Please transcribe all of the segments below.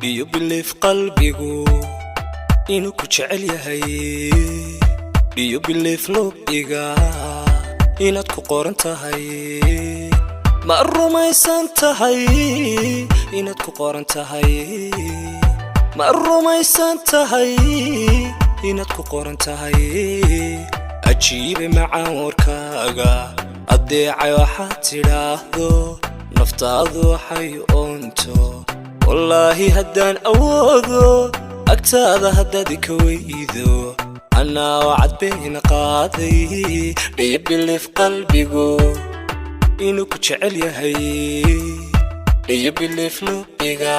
Do you believe qalbigu inuu ku jecel yahay? Do you believe lubiga inaad ku qoran tahay? Ma rumaysan tahay inaad ku qoran tahay? Ma rumaysan tahay inaad ku qoran tahay? ajiibe macaan warkaaga adeecay waxaad tidhaahdo naftaadu waxay oonto wallahi haddaan awoodo agtaada haddaad ka weydo anaa wacad bayna qaaday. Do you believe qalbigu inuu ku jecel yahay? Do you believe lubiga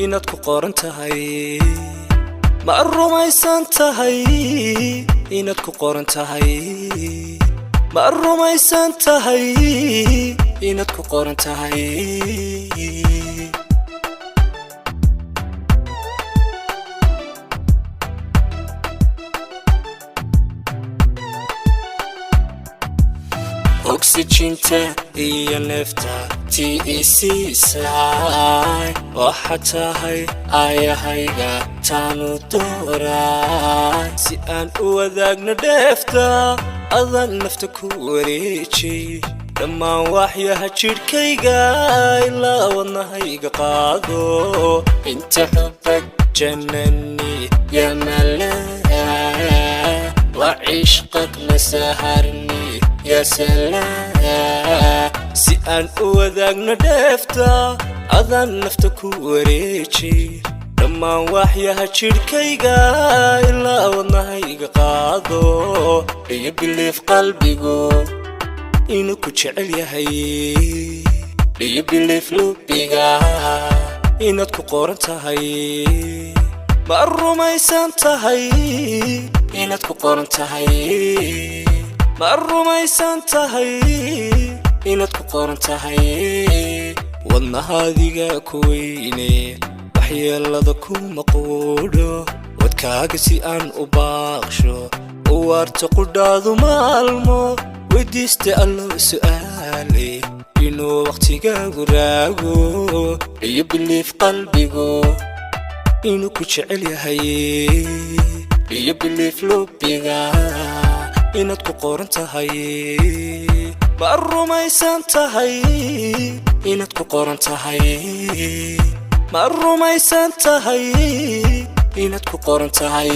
inaad ku qoran tahay? ma rumaysan tahay inaad ku qoran tahay? ma rumaysan tahay inaad ku qoran tahay? oxygen-ta iyo neefta tiisiisay waxaad tahay ayahayga taanu dooray si aan u wadaagno dheefta adaan nafta ku wareejay dhammaan waxyaha jidhkayga ilaa wadnahayga qaado inta xubbag jannani ya malaa وعشقك مسهرني يا سلام si aan u wadaagno dheefta adaan nafta ku wareejay dhammaan waxyaha jidhkayga ilaa wadnahayga qaado. Do you believe qalbigu inuu ku jecel yahay? Do you believe lubiga inaad ku qoran tahay? ma rumaysan tahay inaad ku qoran tahay? ma rumaysan tahay inaad ku qoran tahay? wadnahaadiga ku weyne waxyeelada kuma quudho wadkaaga si aan u baaqsho u waarta qudhaadu maalmo weydiista allo su'aale inuu waqtigaagu raago. Do you believe qalbigu inuu ku jecel yahay? Do you believe lubiga inaad ku qoran tahay? ma rumaysan tahay inaad ku qoran tahay? ma rumaysan tahay inaad ku qoran tahay?